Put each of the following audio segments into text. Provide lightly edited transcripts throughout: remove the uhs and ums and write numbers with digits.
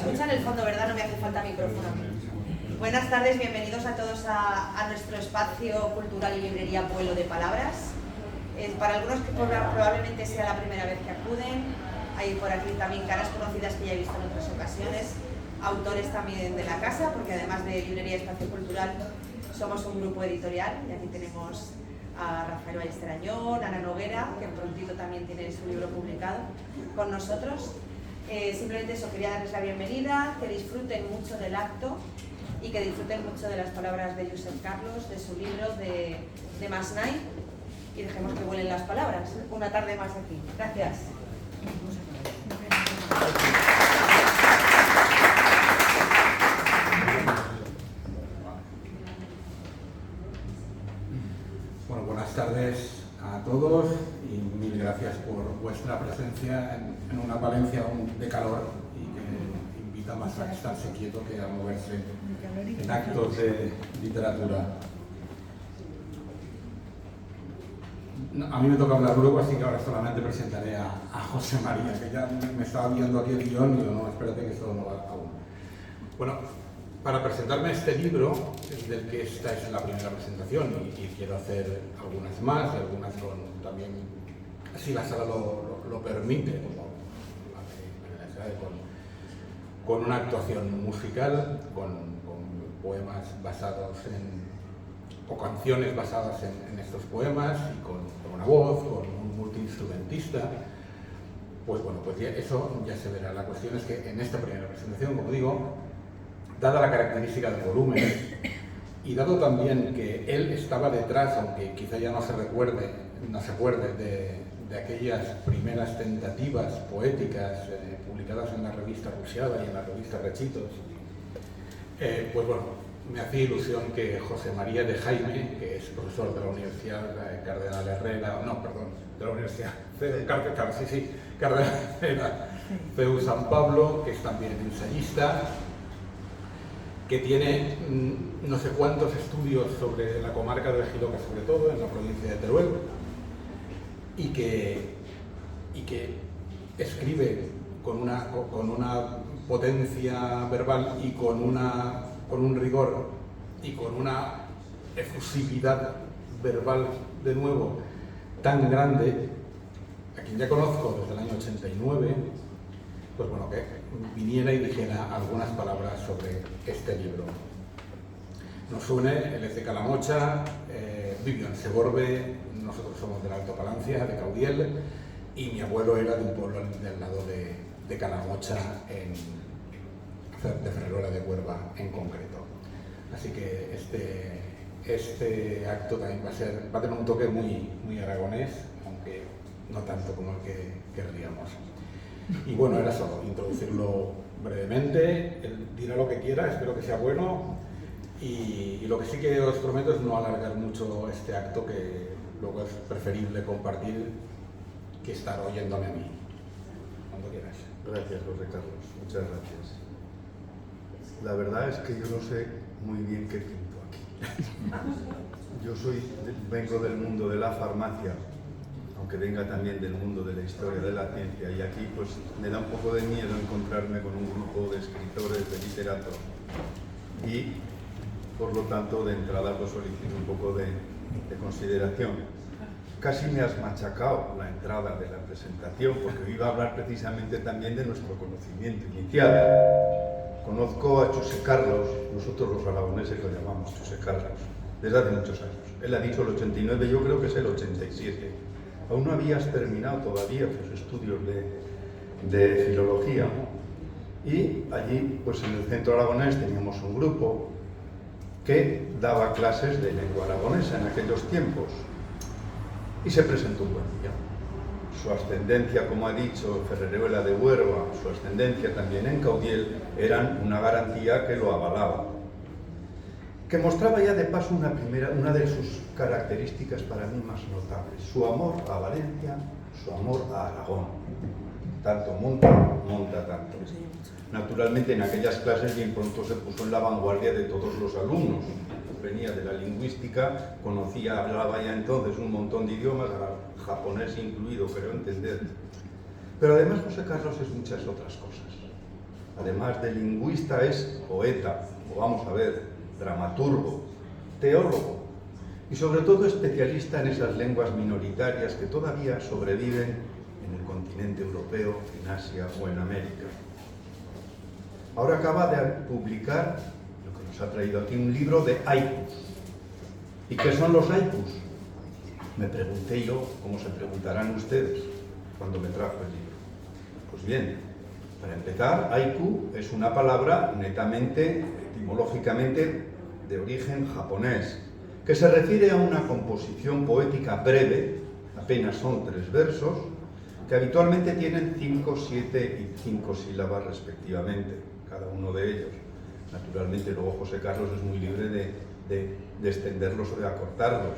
escucha en el fondo, ¿verdad? No me hace falta micrófono. Buenas tardes, bienvenidos a todos a nuestro espacio cultural y librería Vuelo de Palabras. Para algunos que probablemente sea la primera vez que acuden, hay por aquí también caras conocidas que ya he visto en otras ocasiones, autores también de la casa, porque además de librería y espacio cultural somos un grupo editorial y aquí tenemos a Rafael Ballester Añón, Ana Noguera, que prontito también tiene su libro publicado con nosotros. Simplemente eso, quería darles la bienvenida, que disfruten mucho del acto y que disfruten mucho de las palabras de Josep Carlos, de su libro de Masnai, y dejemos que vuelen las palabras. Una tarde más aquí. Gracias. Bueno, buenas tardes a todos y mil gracias por vuestra presencia en una Valencia de calor y que invita más a estarse quieto que a moverse en actos de literatura. A mí me toca hablar luego, así que ahora solamente presentaré a José María, que ya me estaba viendo aquí el guión y yo, no, espérate que esto no va aún. Bueno, para presentarme este libro, del que esta es la primera presentación y quiero hacer algunas más, y algunas también, si la sala lo permite, con una actuación musical, con poemas basados o canciones basadas en estos poemas, y con una voz, con un multiinstrumentista. Pues bueno, pues eso ya se verá. La cuestión es que en esta primera presentación, como digo, dada la característica del volumen y dado también que él estaba detrás, aunque quizá ya no se acuerde de aquellas primeras tentativas poéticas publicadas en la revista Rusiada y en la revista Rechitos, pues bueno, me hacía ilusión que José María de Jaime, que es profesor de la Universidad Cardenal Herrera, de la Universidad Cardenal Herrera, CEU San Pablo, que es también ensayista, que tiene no sé cuántos estudios sobre la comarca de Giloca, sobre todo en la provincia de Teruel, y que escribe con una potencia verbal y con un rigor y con una efusividad verbal, de nuevo, tan grande, a quien ya conozco desde el año 89, pues bueno, que viniera y dijera algunas palabras sobre este libro. Nos une, él es de Calamocha, vivió en Segorbe, nosotros somos del Alto Palancia, de Caudiel, y mi abuelo era de un pueblo del lado de Calamocha, de Ferreruela de Huerva en concreto. Así que este acto también va a tener un toque muy aragonés, aunque no tanto como el que querríamos. Y bueno, era solo introducirlo brevemente. Él dirá lo que quiera, espero que sea bueno, y lo que sí que os prometo es no alargar mucho este acto, que luego es preferible compartir que estar oyéndome a mí. Cuando quieras. Gracias, José Carlos, muchas gracias. La verdad es que yo no sé muy bien qué pinto aquí. Yo vengo del mundo de la farmacia, aunque venga también del mundo de la historia de la ciencia, y aquí pues me da un poco de miedo encontrarme con un grupo de escritores, de literatos, y por lo tanto de entrada pues solicito un poco de consideración. Casi me has machacado la entrada de la presentación, porque iba a hablar precisamente también de nuestro conocimiento inicial. Conozco a José Carlos, nosotros los aragoneses lo llamamos José Carlos, desde hace muchos años. Él ha dicho el 89, yo creo que es el 87. Aún no habías terminado todavía tus estudios de filología, y allí, pues en el centro aragonés teníamos un grupo que daba clases de lengua aragonesa en aquellos tiempos, y se presentó un buen día. Su ascendencia, como ha dicho, Ferreruela de Huerva, su ascendencia también en Caudiel, eran una garantía que lo avalaba, que mostraba ya de paso una de sus características para mí más notables: su amor a Valencia, su amor a Aragón. Tanto monta tanto. Naturalmente en aquellas clases bien pronto se puso en la vanguardia de todos los alumnos. Venía de la lingüística, hablaba ya entonces un montón de idiomas, japonés incluido, creo entender. Pero además José Carlos es muchas otras cosas. además de lingüista, es poeta, o vamos a ver, dramaturgo, teólogo y sobre todo especialista en esas lenguas minoritarias que todavía sobreviven en el continente europeo, en Asia o en América. Ahora acaba de publicar, lo que nos ha traído aquí, un libro de haikus. ¿Y qué son los haikus? Me pregunté yo, como se preguntarán ustedes, cuando me trajo el libro. Pues bien, para empezar, haiku es una palabra netamente, etimológicamente, de origen japonés, que se refiere a una composición poética breve, apenas son 3 versos, que habitualmente tienen 5, 7 y 5 sílabas respectivamente, cada uno de ellos. Naturalmente, luego José Carlos es muy libre de extenderlos o de acortarlos.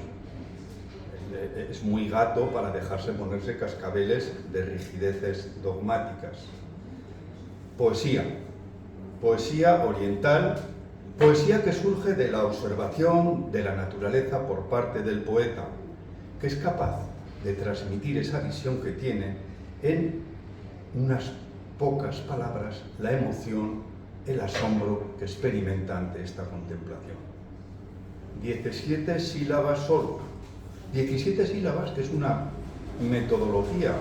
Es muy gato para dejarse ponerse cascabeles de rigideces dogmáticas. Poesía. Poesía oriental, poesía que surge de la observación de la naturaleza por parte del poeta, que es capaz de transmitir esa visión que tiene en unas pocas palabras la emoción, el asombro que experimenta ante esta contemplación. 17 sílabas solo. 17 sílabas, que es una metodología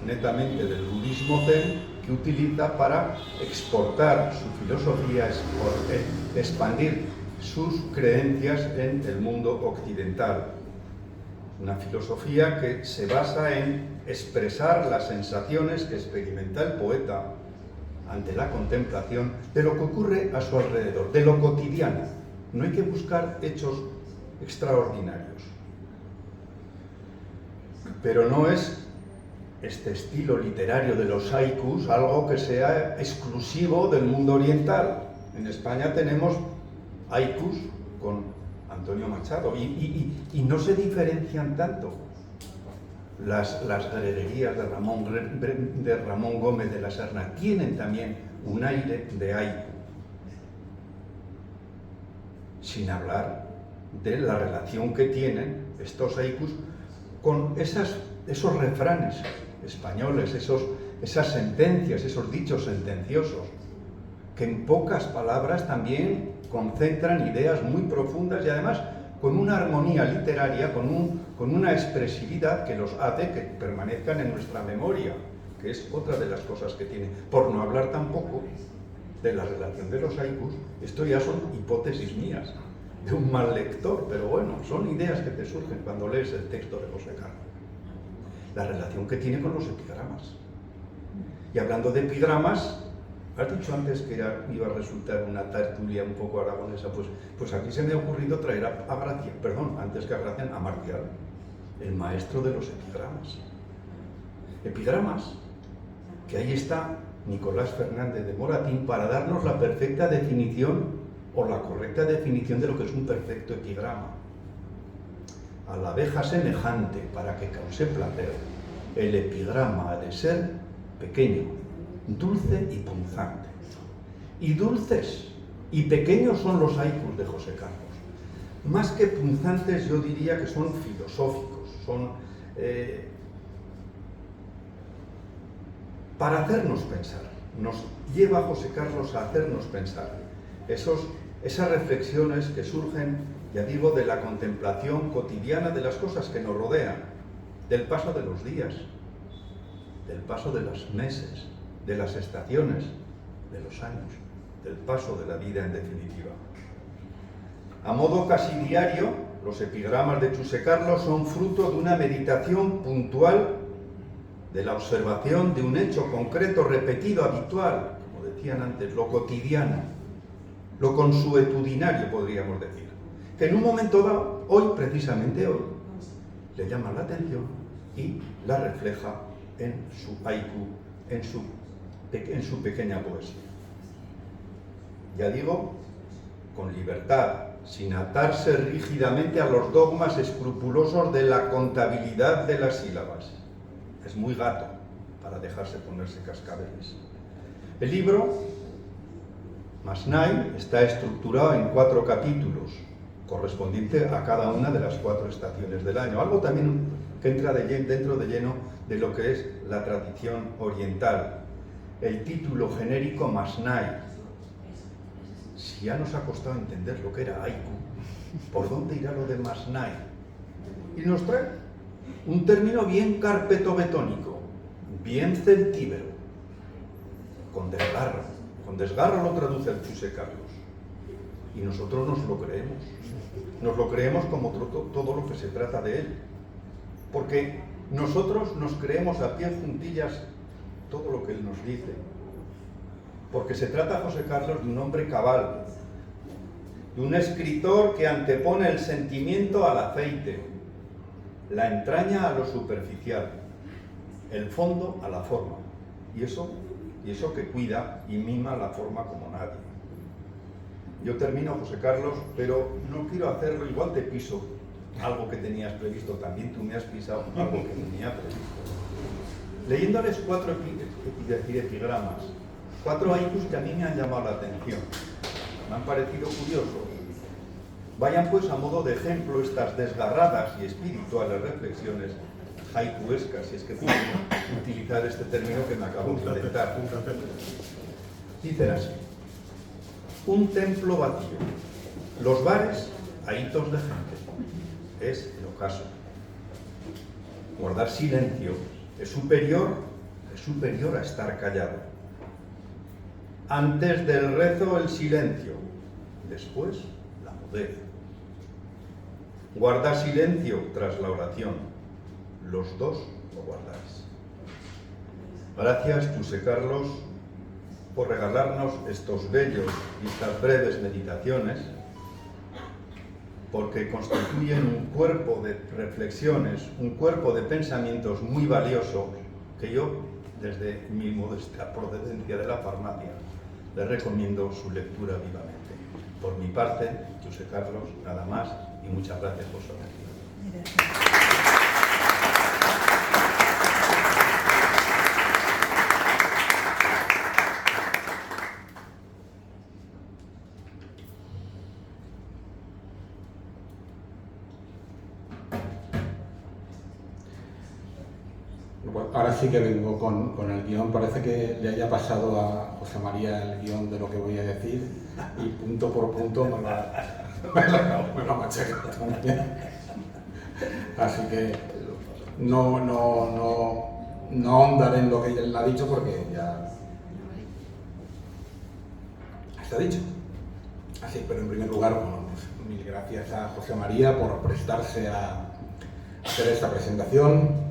netamente del budismo zen que utiliza para exportar su filosofía, expandir sus creencias en el mundo occidental. Una filosofía que se basa en expresar las sensaciones que experimenta el poeta ante la contemplación de lo que ocurre a su alrededor, de lo cotidiano. No hay que buscar hechos extraordinarios. Pero no es este estilo literario de los haikus algo que sea exclusivo del mundo oriental. En España tenemos haikus con Antonio Machado y no se diferencian tanto. Las greguerías de Ramón Gómez de la Serna tienen también un aire de haiku, sin hablar de la relación que tienen estos haikus con esos refranes españoles, esas sentencias, esos dichos sentenciosos, que en pocas palabras también concentran ideas muy profundas y además con una armonía literaria, con una expresividad que los hace que permanezcan en nuestra memoria, que es otra de las cosas que tiene. Por no hablar tampoco de la relación de los haikus, esto ya son hipótesis mías, de un mal lector, pero bueno, son ideas que te surgen cuando lees el texto de José Carlos. La relación que tiene con los epigramas. Y hablando de epigramas, has dicho antes que iba a resultar una tertulia un poco aragonesa, pues aquí se me ha ocurrido traer a Gracia, perdón, antes que a Gracia, a Marcial, el maestro de los epigramas. Epigramas, que ahí está Nicolás Fernández de Moratín para darnos la perfecta definición o la correcta definición de lo que es un perfecto epigrama. A la abeja semejante para que cause placer, el epigrama ha de ser pequeño, dulce y punzante. Y dulces y pequeños son los haikus de José Carlos. Más que punzantes, yo diría que son filosóficos, son para hacernos pensar. Nos lleva José Carlos a hacernos pensar. Esas reflexiones que surgen, ya digo, de la contemplación cotidiana de las cosas que nos rodean, del paso de los días, del paso de los meses, de las estaciones, de los años, del paso de la vida en definitiva. A modo casi diario, los epigramas de José Carlos son fruto de una meditación puntual de la observación de un hecho concreto, repetido, habitual, como decían antes, lo cotidiano, lo consuetudinario, podríamos decir, que en un momento dado, hoy, precisamente hoy, le llama la atención y la refleja en su haiku, en su pequeña poesía. Ya digo, con libertad, sin atarse rígidamente a los dogmas escrupulosos de la contabilidad de las sílabas. Es muy gato para dejarse ponerse cascabeles. El libro, Masnai, está estructurado en 4 capítulos, correspondiente a cada una de las 4 estaciones del año. Algo también que entra dentro de lleno de lo que es la tradición oriental. el título genérico Masnai. Si ya nos ha costado entender lo que era haiku, ¿por dónde irá lo de Masnai? Y nos trae un término bien carpetobetónico, bien celtíbero, con desgarro. Con desgarro lo traduce el Chuse Carlos. Y nosotros nos lo creemos. Nos lo creemos como todo lo que se trata de él. Porque nosotros nos creemos a pie juntillas todo lo que él nos dice. Porque se trata, José Carlos, de un hombre cabal, de un escritor que antepone el sentimiento al aceite, la entraña a lo superficial, el fondo a la forma. Y eso que cuida y mima la forma como nadie. Yo termino, José Carlos, pero no quiero hacerlo, igual te piso algo que tenías previsto, también tú me has pisado algo que tenía previsto. Leyéndoles 4 epigramas, 4 haikus que a mí me han llamado la atención, me han parecido curiosos. Vayan pues a modo de ejemplo estas desgarradas y espirituales reflexiones haikuescas, si es que puedo utilizar este término que me acabo de inventar. Dicen así: un templo vacío, los bares ahitos de gente, es el ocaso. Guardar silencio es superior a estar callado. Antes del rezo el silencio, después la mudez. Guarda silencio tras la oración, los dos lo guardáis. Gracias, Chuse Carlos, por regalarnos estos bellos y estas breves meditaciones, porque constituyen un cuerpo de reflexiones, un cuerpo de pensamientos muy valioso que yo, desde mi modesta procedencia de la farmacia, les recomiendo su lectura vivamente. Por mi parte, Chuse Carlos, nada más y muchas gracias por su atención. Ahora sí que vengo con el guión. Parece que le haya pasado a José María el guión de lo que voy a decir y punto por punto me lo machaca también. Así que no ahondaré en lo que él ha dicho porque ya está dicho. Así, pero en primer lugar, bueno, pues, mil gracias a José María por prestarse a hacer esta presentación,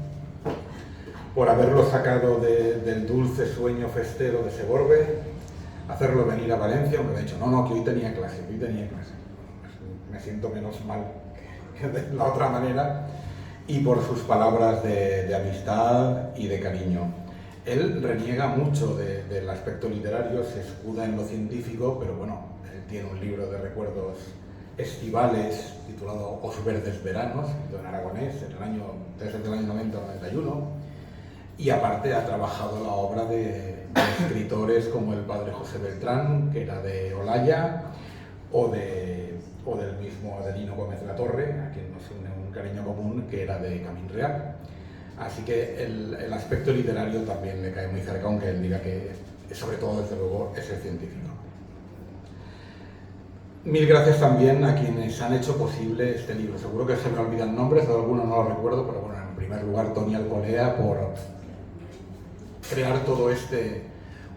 por haberlo sacado del dulce sueño festero de Segorbe, hacerlo venir a Valencia, aunque me ha dicho, no, que hoy tenía clase. Me siento menos mal que de la otra manera, y por sus palabras de amistad y de cariño. Él reniega mucho del aspecto literario, se escuda en lo científico, pero bueno, él tiene un libro de recuerdos estivales titulado Os Verdes Veranos, escrito en aragonés, desde el año 90-91, y aparte ha trabajado la obra de escritores como el padre José Beltrán, que era de Olaya, o del mismo Adelino Gómez La Torre, a quien nos une un cariño común, que era de Camín Real. Así que el aspecto literario también le cae muy cerca, aunque él diga que sobre todo, desde luego, es el científico. Mil gracias también a quienes han hecho posible este libro. Seguro que se me olvidan nombres, de algunos no los recuerdo, pero bueno, en primer lugar Toni Alcolea por crear todo este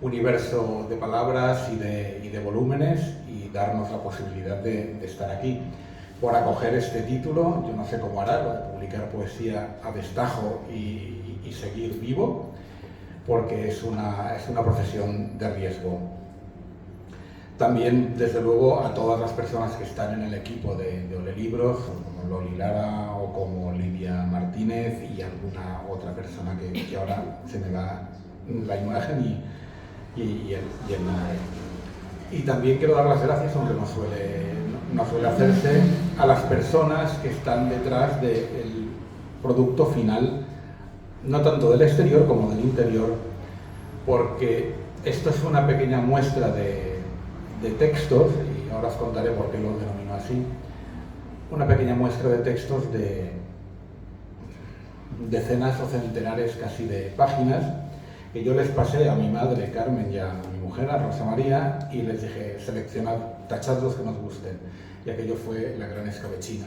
universo de palabras y de volúmenes y darnos la posibilidad de estar aquí. Por acoger este título, yo no sé cómo hará, lo de publicar poesía a destajo y seguir vivo, porque es una profesión de riesgo. También, desde luego, a todas las personas que están en el equipo de Ole Libros, como Loli Lara o como Lidia Martínez y alguna otra persona que ahora se me va la imagen y el nombre. Y también quiero dar las gracias, aunque no suele hacerse, a las personas que están detrás del producto final, no tanto del exterior como del interior, porque esto es una pequeña muestra de textos, y ahora os contaré por qué lo denomino así, una pequeña muestra de textos de decenas o centenares casi de páginas que yo les pasé a mi madre Carmen y a mi mujer, a Rosa María, y les dije, seleccionad, tachad los que nos gusten. Y aquello fue la gran escabechina,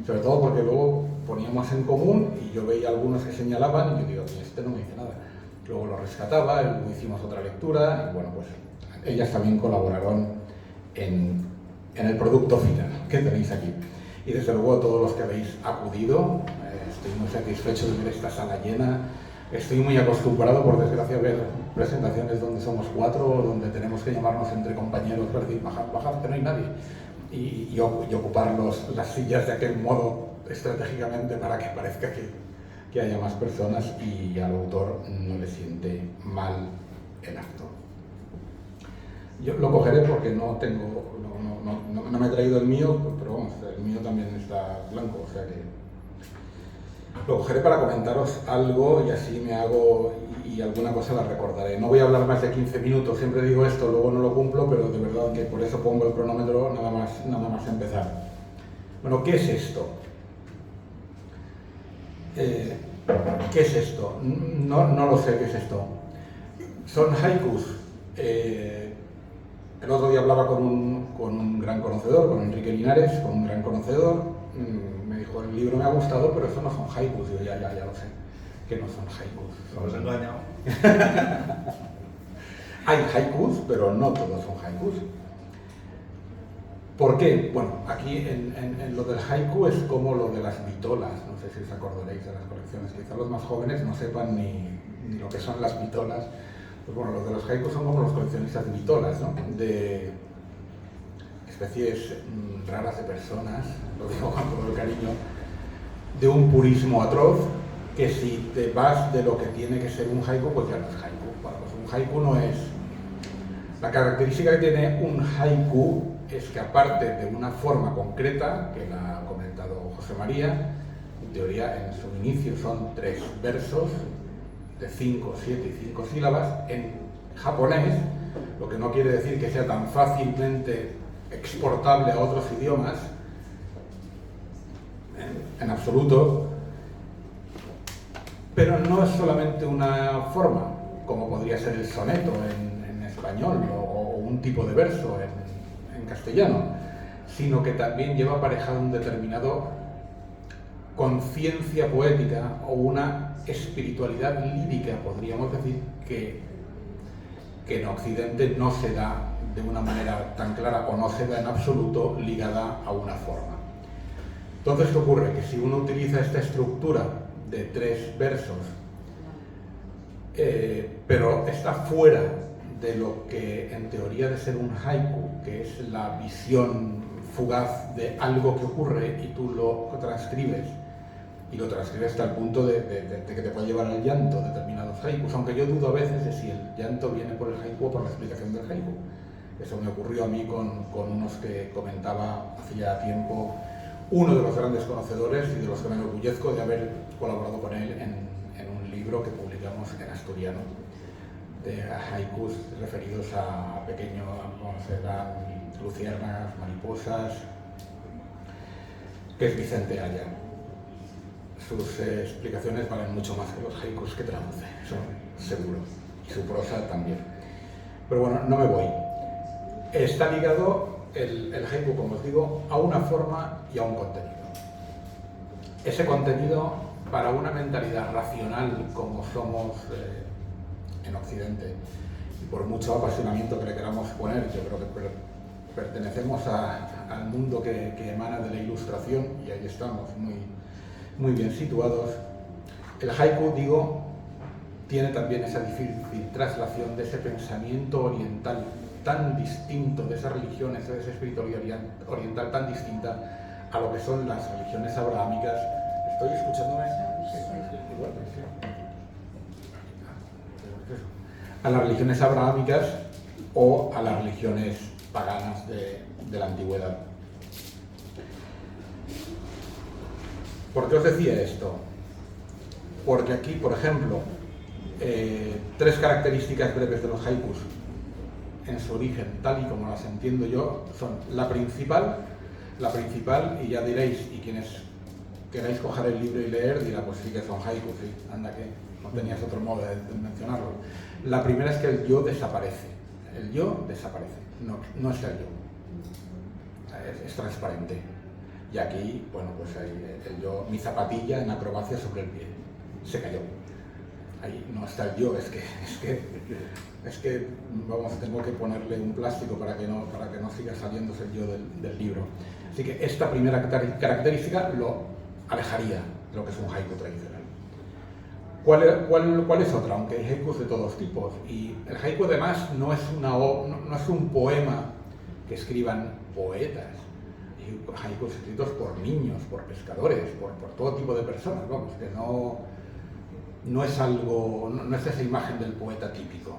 sobre todo porque luego poníamos en común y yo veía algunos que señalaban y yo digo, este no me dice nada. Luego lo rescataba, luego hicimos otra lectura y bueno, pues ellas también colaboraron en el producto final que tenéis aquí. Y desde luego todos los que habéis acudido, estoy muy satisfecho de ver esta sala llena. Estoy muy acostumbrado, por desgracia, a ver presentaciones donde somos 4 o donde tenemos que llamarnos entre compañeros para decir, bajad, que no hay nadie. Y ocupar las sillas de aquel modo estratégicamente para que parezca que haya más personas y al autor no le siente mal el acto. Yo lo cogeré porque no me he traído el mío, pero vamos, el mío también está blanco, o sea que lo cogeré para comentaros algo y así me hago y alguna cosa la recordaré. No voy a hablar más de 15 minutos, siempre digo esto, luego no lo cumplo, pero de verdad que por eso pongo el cronómetro nada más empezar. Bueno, ¿qué es esto? ¿Qué es esto? No lo sé qué es esto. Son haikus. El otro día hablaba con un gran conocedor, con Enrique Linares, con un gran conocedor. Me dijo, el libro me ha gustado, pero eso no son haikus. Yo ya lo sé, que no son haikus. ¿Os has engañado? Hay haikus, pero no todos son haikus. ¿Por qué? Bueno, aquí en lo del haiku es como lo de las vitolas. No sé si os acordaréis de las colecciones. Quizás los más jóvenes no sepan ni lo que son las vitolas. Pues bueno, los de los haikus son como los coleccionistas de vitolas, ¿no? De especies raras de personas, lo digo con todo el cariño, de un purismo atroz, que si te vas de lo que tiene que ser un haiku, pues ya no es haiku. Bueno, pues un haiku no es... La característica que tiene un haiku es que aparte de una forma concreta, que la ha comentado José María, en teoría en su inicio son 3 versos de 5, 7 y 5 sílabas en japonés, lo que no quiere decir que sea tan fácilmente exportable a otros idiomas, en absoluto, pero no es solamente una forma, como podría ser el soneto en español o un tipo de verso en castellano, sino que también lleva aparejado un determinado conciencia poética o una espiritualidad lírica, podríamos decir, que en Occidente no se da de una manera tan clara o no se da en absoluto ligada a una forma. Entonces, ¿qué ocurre? Que si uno utiliza esta estructura de 3 versos, pero está fuera de lo que en teoría de ser un haiku, que es la visión fugaz de algo que ocurre y tú lo transcribes, y lo transcribes hasta el punto de que te puede llevar al llanto determinados haikus, aunque yo dudo a veces de si el llanto viene por el haiku o por la explicación del haiku. Eso me ocurrió a mí con unos que comentaba hacía tiempo uno de los grandes conocedores y de los que me enorgullezco de haber colaborado con él en un libro que publicamos en asturiano, de haikus referidos a pequeños, como se dan luciérnagas, mariposas, que es Vicente Aya. Sus explicaciones valen mucho más que los haikus que traduce, eso seguro, y su prosa también. Pero bueno, no me voy. Está ligado el haiku, como os digo, a una forma y a un contenido. Ese contenido, para una mentalidad racional como somos en Occidente, y por mucho apasionamiento que le queramos poner, yo creo que pertenecemos al mundo que emana de la Ilustración, y ahí estamos muy bien situados. El haiku, digo, tiene también esa difícil traslación de ese pensamiento oriental tan distinto, de esas religiones, de esa espiritualidad oriental tan distinta a lo que son las religiones abrahámicas. ¿Estoy escuchándome? Igual, sí. A las religiones abrahámicas o a las religiones paganas de la antigüedad. ¿Por qué os decía esto? Porque aquí, por ejemplo, 3 características breves de los haikus en su origen, tal y como las entiendo yo, son la principal, y ya diréis, y quienes queráis coger el libro y leer, dirá, pues sí que son haikus, sí, anda que... no tenías otro modo de mencionarlo. La primera es que el yo desaparece. El yo desaparece, no está el yo. Es transparente. Y aquí, bueno, pues hay el yo, mi zapatilla en acrobacia sobre el pie. Se cayó. Ahí no está el yo, es que vamos, tengo que ponerle un plástico para que no siga saliéndose el yo del libro. Así que esta primera característica lo alejaría de lo que es un haiku tradicional. ¿Cuál es otra? Aunque hay haikus de todos tipos. Y el haiku además no es un poema que escriban poetas. Hay haikus escritos por niños, por pescadores, por todo tipo de personas, vamos, que no es esa imagen del poeta típico.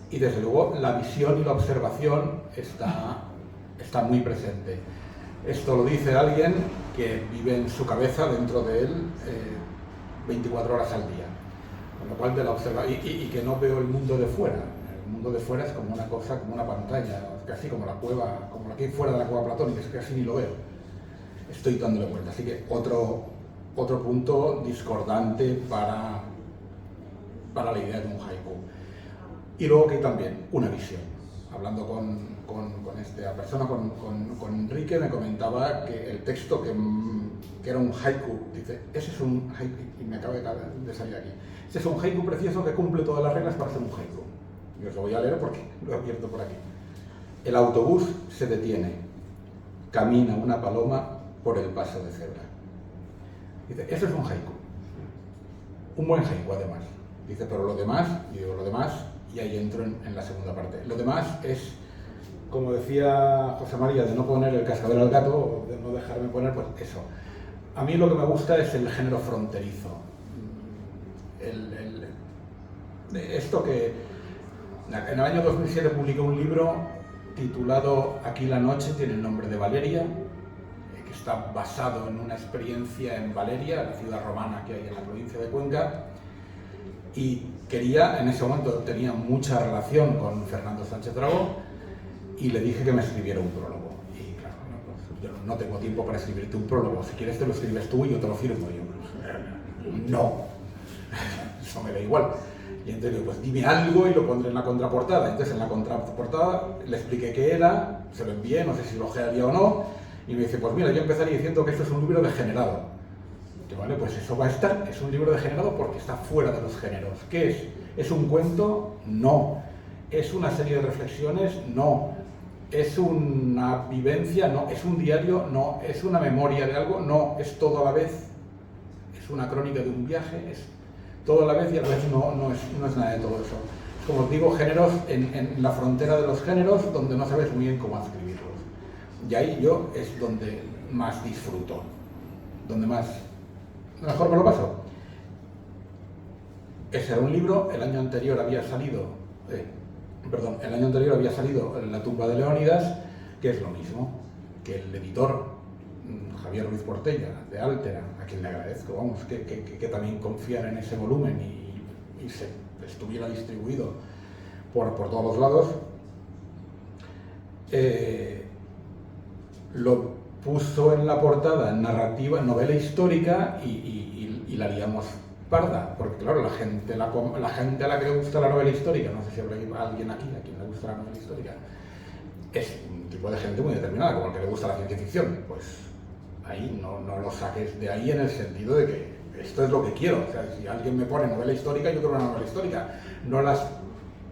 Y desde luego la visión y la observación está muy presente. Esto lo dice alguien que vive en su cabeza, dentro de él, 24 horas al día. Con lo cual de la observación, y que no veo el mundo de fuera. El mundo de fuera es como una cosa, como una pantalla, casi como la cueva, como la que hay fuera de la cueva platónica, es que casi ni lo veo. Estoy dándole vuelta. Así que otro punto discordante para la idea de un haiku. Y luego que hay también una visión. Hablando con esta persona, con Enrique, me comentaba que el texto que era un haiku, dice, ese es un haiku, y me acaba de salir aquí, ese es un haiku precioso que cumple todas las reglas para ser un haiku. Y os lo voy a leer porque lo he abierto por aquí. El autobús se detiene, camina una paloma por el paso de cebra. Dice, eso es un haiku. Un buen haiku, además. Dice, pero lo demás, y digo, lo demás, y ahí entro en la segunda parte. Lo demás es, como decía José María, de no poner el cascabel al gato, o de no dejarme poner, pues eso. A mí lo que me gusta es el género fronterizo. Esto que en el año 2007 publiqué un libro titulado Aquí la noche, tiene el nombre de Valeria, que está basado en una experiencia en Valeria, la ciudad romana que hay en la provincia de Cuenca, y quería, en ese momento tenía mucha relación con Fernando Sánchez Dragó, y le dije que me escribiera un prólogo. Y claro, pues yo no tengo tiempo para escribirte un prólogo, si quieres te lo escribes tú y yo te lo firmo. Y yo, no, eso me da igual. Y entonces digo, pues dime algo y lo pondré en la contraportada. Entonces en la contraportada le expliqué qué era, se lo envié, no sé si lo ojearía o no, y me dice, pues mira, yo empezaría diciendo que esto es un libro degenerado. Y vale, pues eso va a estar, es un libro degenerado porque está fuera de los géneros. ¿Qué es? ¿Es un cuento? No. ¿Es una serie de reflexiones? No. ¿Es una vivencia? No. ¿Es un diario? No. ¿Es una memoria de algo? No. ¿Es todo a la vez? ¿Es una crónica de un viaje? ¿Es todo a la vez? Y a la vez no es nada de todo eso. Como os digo, géneros en la frontera de los géneros donde no sabes muy bien cómo escribirlos. Y ahí yo es donde más disfruto, donde mejor me lo paso. Ese era un libro, el año anterior había salido La tumba de Leónidas, que es lo mismo, que el editor Javier Ruiz Portella, de Altera, a quien le agradezco, vamos, que también confiara en ese volumen y se estuviera distribuido por todos los lados, lo puso en la portada narrativa, novela histórica, y la liamos parda, porque claro, la gente a la que le gusta la novela histórica, no sé si habrá alguien aquí a quien le gusta la novela histórica, es un tipo de gente muy determinada, como el que le gusta la ciencia ficción. Pues ahí no lo saques de ahí, en el sentido de que esto es lo que quiero. O sea, si alguien me pone novela histórica, yo quiero una novela histórica, no las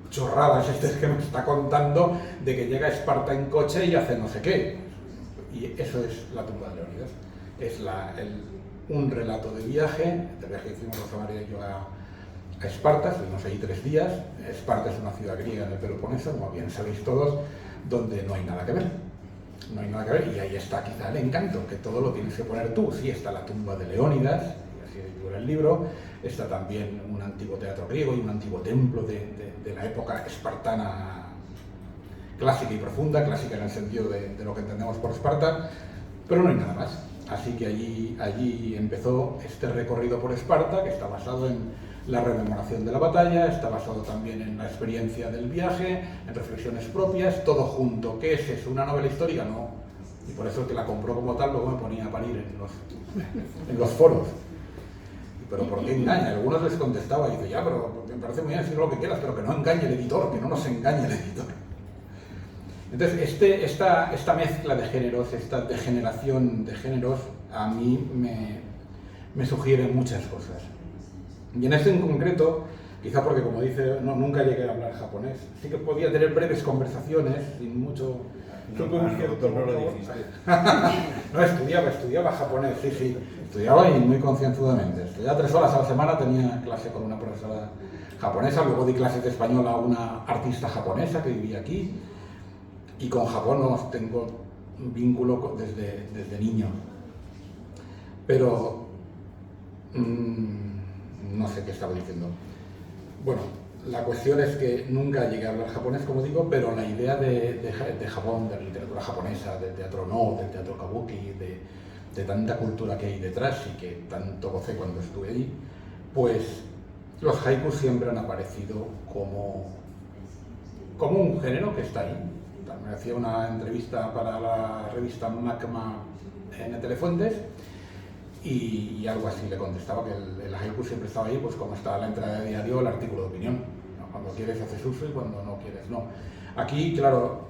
chorradas que me está contando de que llega a Esparta en coche y hace no sé qué. Y eso es La tumba de Leónidas. Es un relato de viaje que hicimos Rosa María y yo a Esparta. Estuvimos ahí 3 días. Esparta es una ciudad griega en el Peloponeso, como bien sabéis todos, donde no hay nada que ver. No hay nada que ver, y ahí está quizá el encanto, que todo lo tienes que poner tú. Sí, está la tumba de Leónidas, y así figura el libro, está también un antiguo teatro griego y un antiguo templo de la época espartana clásica y profunda, clásica en el sentido de lo que entendemos por Esparta, pero no hay nada más. Así que allí empezó este recorrido por Esparta, que está basado en la rememoración de la batalla, está basado también en la experiencia del viaje, en reflexiones propias, todo junto. ¿Qué es eso? ¿Una novela histórica? No. Y por eso el que la compró como tal luego me ponía a parir en los foros. pero ¿por qué engaña? Algunos les contestaba y dice, ya, pero me parece muy bien decir lo que quieras, pero que no engañe el editor, que no nos engañe el editor. Entonces, esta mezcla de géneros, esta degeneración de géneros, a mí me sugiere muchas cosas. Y en este en concreto, quizá porque, como dice, nunca llegué a hablar japonés, sí que podía tener breves conversaciones, sin mucho... No lo dijiste. No, estudiaba japonés, sí, estudiaba y muy concienzudamente. Estudiaba 3 horas a la semana, tenía clase con una profesora japonesa, luego di clases de español a una artista japonesa que vivía aquí, y con Japón tengo un vínculo desde niño. Pero no sé qué estaba diciendo. Bueno, la cuestión es que nunca llegué a hablar japonés, como digo, pero la idea de Japón, de la literatura japonesa, del teatro No, del teatro kabuki, de tanta cultura que hay detrás y que tanto gocé cuando estuve ahí, pues los haikus siempre han aparecido como un género que está ahí. Me hacía una entrevista para la revista Macma en Telefuentes y algo así le contestaba, que el haiku siempre estaba ahí, pues como está la entrada de diario, el artículo de opinión, ¿no? Cuando quieres haces uso y cuando no quieres no. Aquí, claro,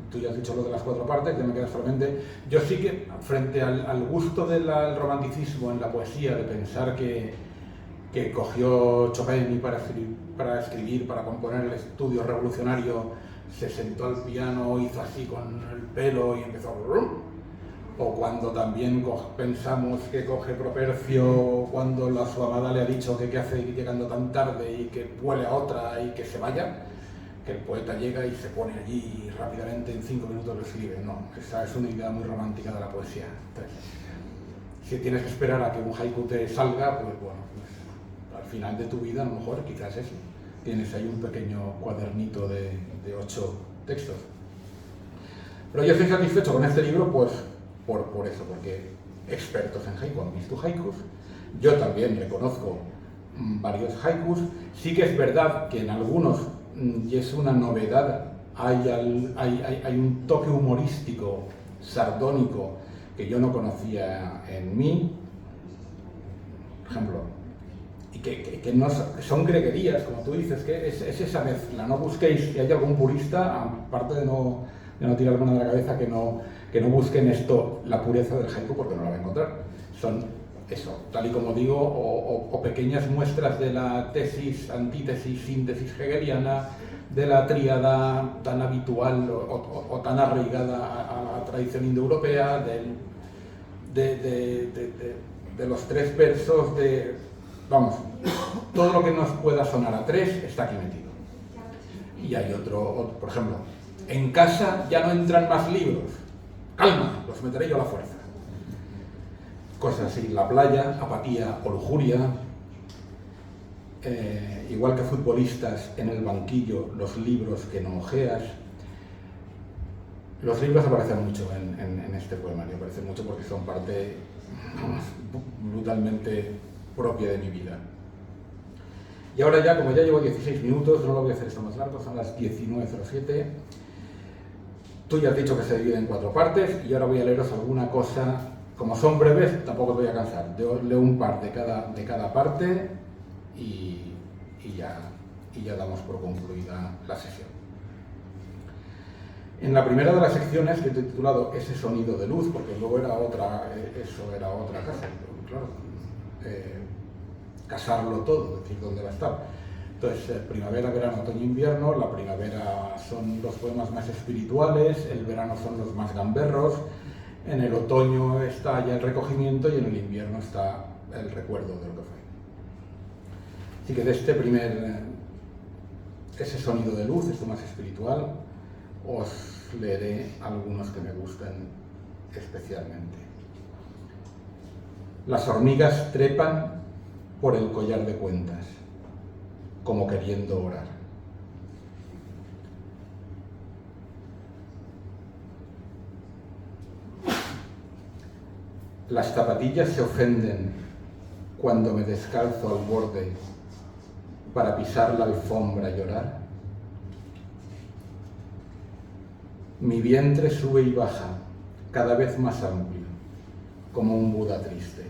tú ya has dicho lo de las 4 partes, ya me queda solamente. Yo sí que, frente al gusto del romanticismo en la poesía, de pensar que cogió Chopin y para escribir, para componer el estudio revolucionario, se sentó al piano, hizo así con el pelo y empezó a... O cuando también pensamos que coge Propercio cuando su amada le ha dicho que qué hace llegando tan tarde y que vuele a otra y que se vaya, que el poeta llega y se pone allí y rápidamente en 5 minutos lo escribe. No, esa es una idea muy romántica de la poesía. Entonces, si tienes que esperar a que un haiku te salga, pues bueno, pues, al final de tu vida a lo mejor quizás eso. Tienes ahí un pequeño cuadernito de 8 textos. Pero yo estoy satisfecho con este libro, pues por eso, porque expertos en haiku han visto haikus. Yo también reconozco varios haikus. Sí que es verdad que en algunos, y es una novedad, hay un toque humorístico, sardónico, que yo no conocía en mí, por ejemplo, y que no son greguerías, como tú dices, que es esa mezcla. No busquéis, si hay algún purista, aparte de no tirar mano de la cabeza, que no busquen esto, la pureza del haiku, porque no la va a encontrar. Son eso, tal y como digo, o pequeñas muestras de la tesis, antítesis, síntesis hegeliana, de la tríada tan habitual o tan arraigada a la tradición indoeuropea, de los 3 versos, vamos, todo lo que nos pueda sonar a 3 está aquí metido. Y hay otro, por ejemplo, en casa ya no entran más libros, calma, los meteré yo a la fuerza. Cosas así, la playa, apatía o lujuria. Igual que futbolistas en el banquillo, los libros que no ojeas. Los libros aparecen mucho en este poemario, aparecen mucho porque son parte brutalmente propia de mi vida. Y ahora ya, como ya llevo 16 minutos, no lo voy a hacer esto más largo, son las 19:07. Tú ya has dicho que se divide en 4 partes y ahora voy a leeros alguna cosa. Como son breves, tampoco os voy a cansar. Yo leo un par de cada parte y ya damos por concluida la sesión. En la primera de las secciones, que he titulado Ese sonido de luz, porque luego era otra casa, claro, casarlo todo, decir dónde va a estar. Entonces, primavera, verano, otoño, invierno. La primavera son los poemas más espirituales, el verano son los más gamberros, en el otoño está ya el recogimiento y en el invierno está el recuerdo de lo que fue. Así que de este ese sonido de luz, esto más espiritual, os leeré algunos que me gustan especialmente. Las hormigas trepan por el collar de cuentas, como queriendo orar. Las zapatillas se ofenden cuando me descalzo al borde para pisar la alfombra y llorar. Mi vientre sube y baja, cada vez más amplio, como un Buda triste.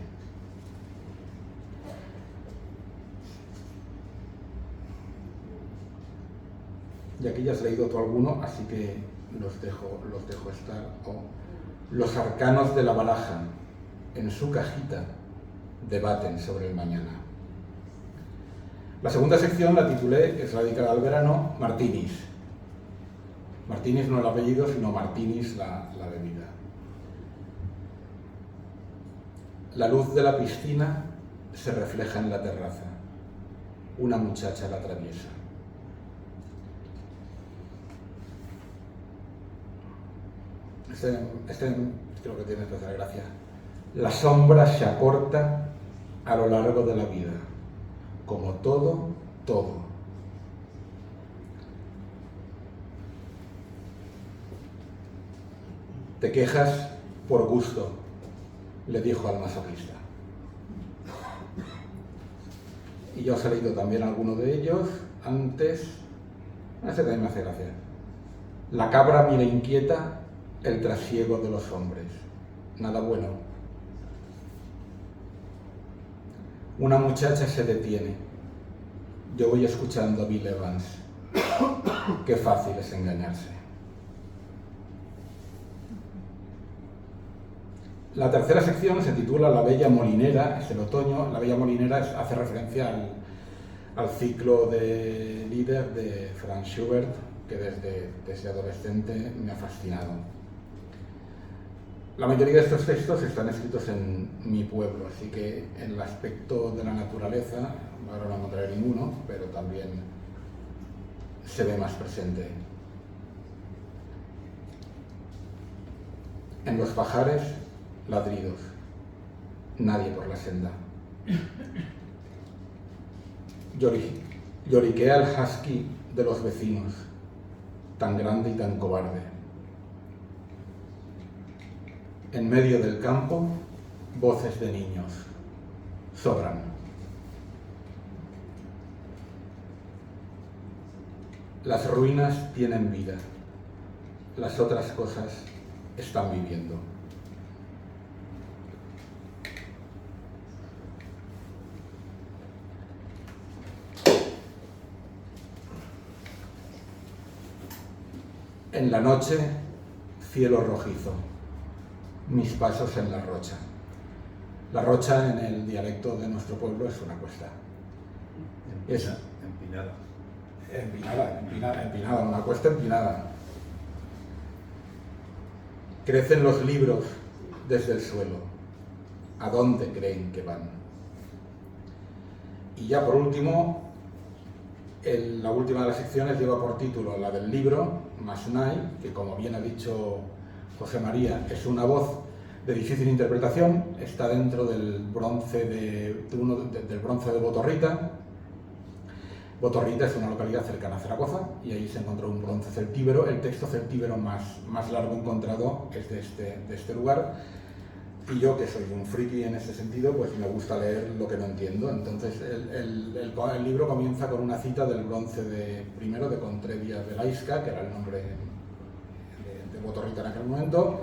Y aquí ya has leído tú alguno, así que los dejo estar. Los arcanos de la baraja, en su cajita, debaten sobre el mañana. La segunda sección la titulé, es dedicada al verano, Martinis. Martinis no el apellido, sino Martinis la bebida. La luz de la piscina se refleja en la terraza. Una muchacha la atraviesa. Este creo que tiene especial gracia. La sombra se acorta a lo largo de la vida, como todo. Te quejas por gusto, le dijo al masoquista. Y yo os he leído también alguno de ellos antes. Este también me hace gracia. La cabra mira inquieta el trasiego de los hombres. Nada bueno. Una muchacha se detiene. Yo voy escuchando a Bill Evans. Qué fácil es engañarse. La tercera sección se titula La Bella Molinera, es el otoño. La Bella Molinera hace referencia al ciclo de Lieder de Franz Schubert, que desde adolescente me ha fascinado. La mayoría de estos textos están escritos en mi pueblo, así que en el aspecto de la naturaleza, ahora no encontraré ninguno, pero también se ve más presente. En los pajares, ladridos, nadie por la senda. Lloriquea el husky de los vecinos, tan grande y tan cobarde. En medio del campo, voces de niños. Sobran. Las ruinas tienen vida. Las otras cosas están viviendo. En la noche, cielo rojizo. Mis pasos en la rocha. La rocha en el dialecto de nuestro pueblo es una cuesta. Empinada, una cuesta empinada. Crecen los libros desde el suelo. ¿A dónde creen que van? Y ya por último, la última de las secciones lleva por título la del libro, Masnai, que como bien ha dicho José María, es una voz de difícil interpretación, está dentro del bronce del bronce de Botorrita. Botorrita es una localidad cercana a Zaragoza y ahí se encontró un bronce celtíbero. El texto celtíbero más largo encontrado es de este lugar. Y yo, que soy un friki en ese sentido, pues me gusta leer lo que no entiendo. Entonces el libro comienza con una cita del bronce de Contrevia de Laiska, que era el nombre de Botorrita en aquel momento,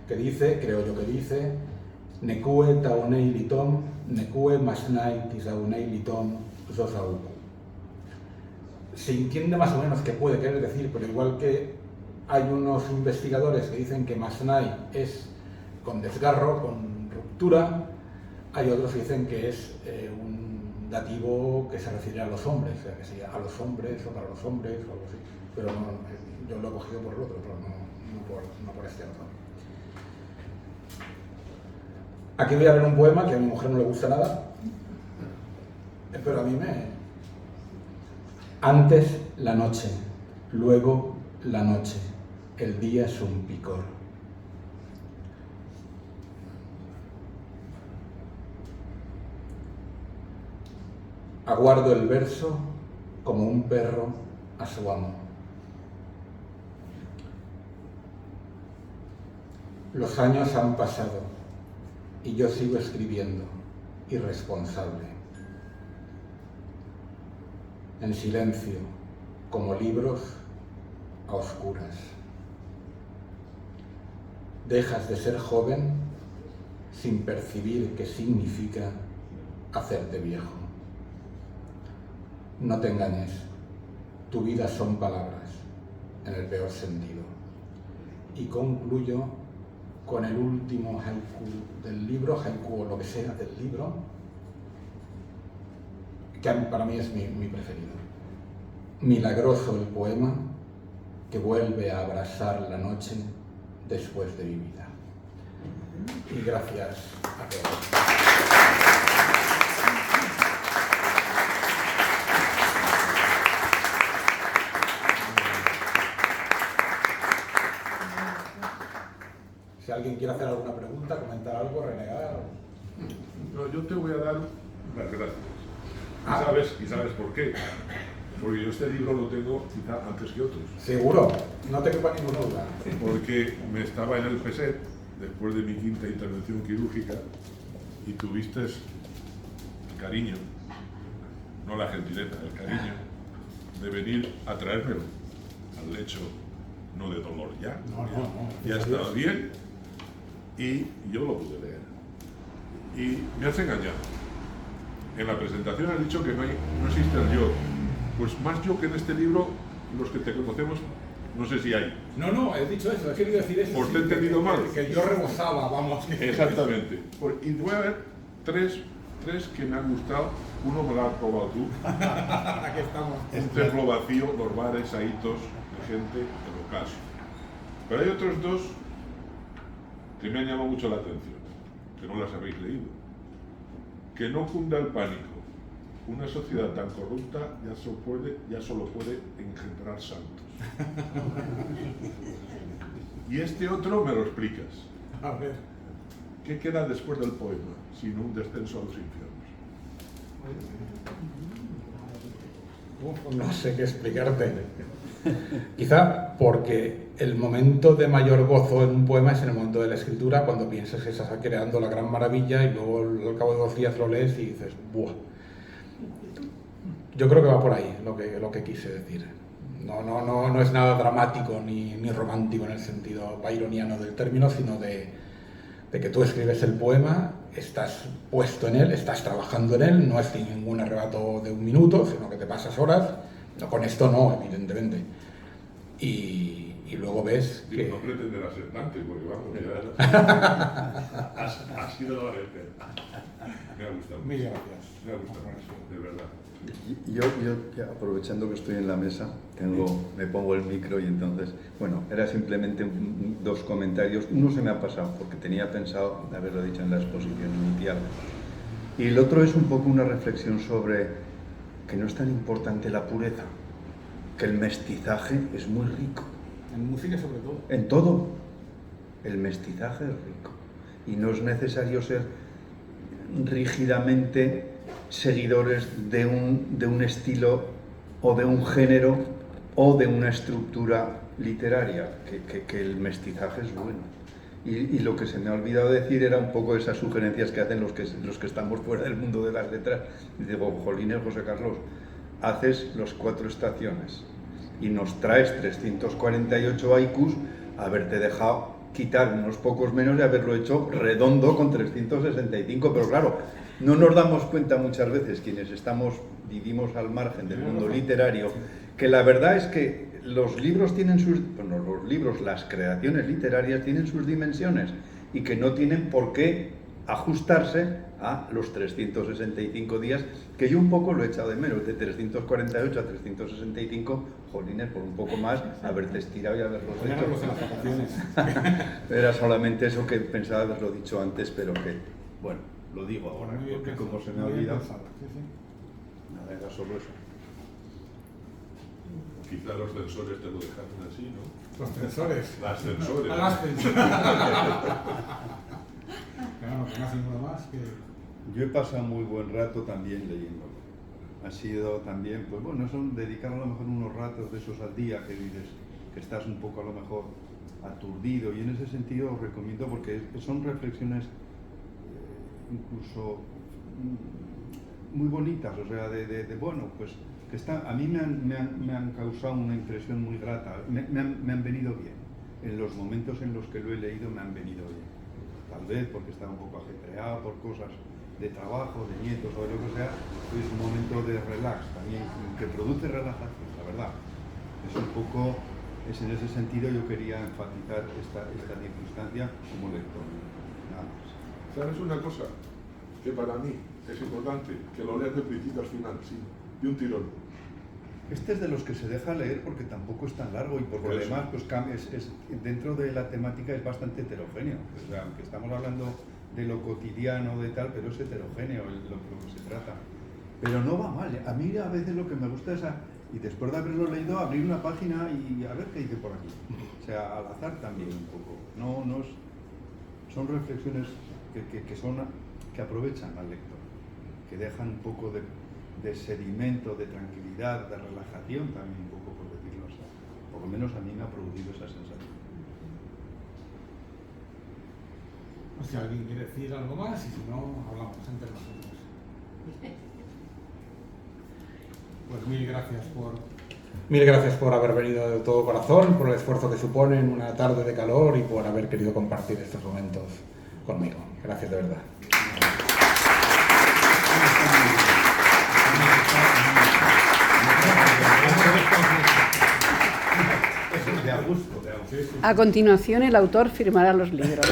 que dice, creo yo que dice, Nekue taunei litom, nekue masnai tisaunei litom zosauku. Se entiende más o menos qué puede querer decir, pero igual que hay unos investigadores que dicen que masnai es con desgarro, con ruptura, hay otros que dicen que es un dativo que se refiere a los hombres, o sea, que sería a los hombres o para los hombres o algo así. Pero no, yo lo he cogido por el otro, pero no por este otro. Aquí voy a leer un poema que a mi mujer no le gusta nada, pero a mí me... Antes la noche, luego la noche, el día es un picor. Aguardo el verso como un perro a su amo. Los años han pasado y yo sigo escribiendo, irresponsable. En silencio, como libros a oscuras. Dejas de ser joven sin percibir qué significa hacerte viejo. No te engañes, tu vida son palabras, en el peor sentido. Y concluyo con el último haiku del libro, haiku o lo que sea del libro, que para mí es mi preferido. Milagroso el poema que vuelve a abrasar la noche después de mi vida. Y gracias a todos. Si alguien quiere hacer alguna pregunta, comentar algo, renegar. No, yo te voy a dar las gracias. ¿Y sabes por qué? Porque yo este libro lo tengo quizá antes que otros. Seguro, no te quepa ninguna duda. Porque me estaba en el PSET después de mi 5ª intervención quirúrgica y tuviste el cariño, no la gentileza, el cariño de venir a traérmelo al lecho, no de dolor ya. No. Ya estaba bien y yo lo pude leer. Y me has engañado. En la presentación has dicho que no existe el yo. Pues más yo que en este libro, los que te conocemos, no sé si hay. No, he dicho eso, he querido decir eso. Pues te he entendido mal. Que yo rebosaba, vamos. Exactamente. Y voy a ver tres que me han gustado. Uno me lo has probado tú. Aquí estamos. Un templo vacío, los bares, ahitos de gente, el ocaso. Pero hay otros dos que me han llamado mucho la atención, que no las habéis leído. Que no cunda el pánico. Una sociedad tan corrupta ya solo puede engendrar santos. Y este otro me lo explicas. A ver. ¿Qué queda después del poema, sino un descenso a los infiernos? No sé qué explicarte. Quizá porque el momento de mayor gozo en un poema es en el momento de la escritura, cuando piensas que estás creando la gran maravilla y luego al cabo de 2 días lo lees y dices, ¡buah! Yo creo que va por ahí lo que quise decir. No es nada dramático ni romántico en el sentido byroniano del término, sino de que tú escribes el poema, estás puesto en él, estás trabajando en él, no es ningún arrebato de 1 minuto, sino que te pasas horas. No, con esto no, evidentemente. Y luego ves que... No pretenderás ser Dante, porque vamos, ya... ha sido la valiente. Me ha gustado. Mil gracias. Me ha gustado mucho, de verdad. Yo, aprovechando que estoy en la mesa, me pongo el micro y entonces, bueno, era simplemente 2 comentarios. Uno se me ha pasado porque tenía pensado haberlo dicho en la exposición inicial. Y el otro es un poco una reflexión sobre que no es tan importante la pureza, que el mestizaje es muy rico. En música sobre todo. En todo. El mestizaje es rico. Y no es necesario ser rígidamente seguidores de un estilo o de un género o de una estructura literaria, que el mestizaje es bueno. Y lo que se me ha olvidado decir era un poco esas sugerencias que hacen los que estamos fuera del mundo de las letras. Y digo, jolines, José Carlos, haces los 4 estaciones y nos traes 348 haikus, haberte dejado quitar unos pocos menos y haberlo hecho redondo con 365, pero claro, no nos damos cuenta muchas veces quienes vivimos al margen del mundo literario, que la verdad es que los libros tienen las creaciones literarias tienen sus dimensiones y que no tienen por qué ajustarse a los 365 días, que yo un poco lo he echado de menos, de 348 a 365, jolines, por un poco más, haberte estirado y haberlo hecho. Era solamente eso que pensaba haberlo dicho antes, pero que, bueno, lo digo ahora, porque como se me ha olvidado, nada, era solo eso. Quizá los censores te lo dejaron así, ¿no? Los censores. Las censores. Las censores. Claro, que no hacen nada más que... Yo he pasado muy buen rato también leyéndolo. Ha sido también, pues bueno, son dedicar a lo mejor unos ratos de esos al día que dices que estás un poco a lo mejor aturdido, y en ese sentido os recomiendo porque son reflexiones incluso muy bonitas, o sea, bueno, pues que a mí me han causado una impresión muy grata, me han venido bien. En los momentos en los que lo he leído me han venido bien. tal vez porque está un poco ajetreado por cosas de trabajo, de nietos o de lo que sea, es un momento de relax también, que produce relajación, la verdad. Es un poco, es en ese sentido yo quería enfatizar esta circunstancia como lector, nada más. ¿Sabes una cosa? Que para mí es importante que lo leas de principio al final, sí, de un tirón. Este es de los que se deja leer porque tampoco es tan largo y porque Por eso. además pues, dentro de la temática es bastante heterogéneo. O sea, aunque estamos hablando de lo cotidiano, de tal, pero es heterogéneo lo que se trata. Pero no va mal. A mí a veces lo que me gusta es, y después de haberlo leído, abrir una página y a ver qué dice por aquí. O sea, al azar también un poco. Son reflexiones que aprovechan al lector, que dejan un poco de sedimento, de tranquilidad, de relajación también un poco, por decirlo así. Por lo menos a mí me ha producido esa sensación. No sé si alguien quiere decir algo más y si no, hablamos entre nosotros. Pues mil gracias por haber venido de todo corazón, por el esfuerzo que supone en una tarde de calor y por haber querido compartir estos momentos conmigo. Gracias de verdad. De a gusto. A continuación, el autor firmará los libros.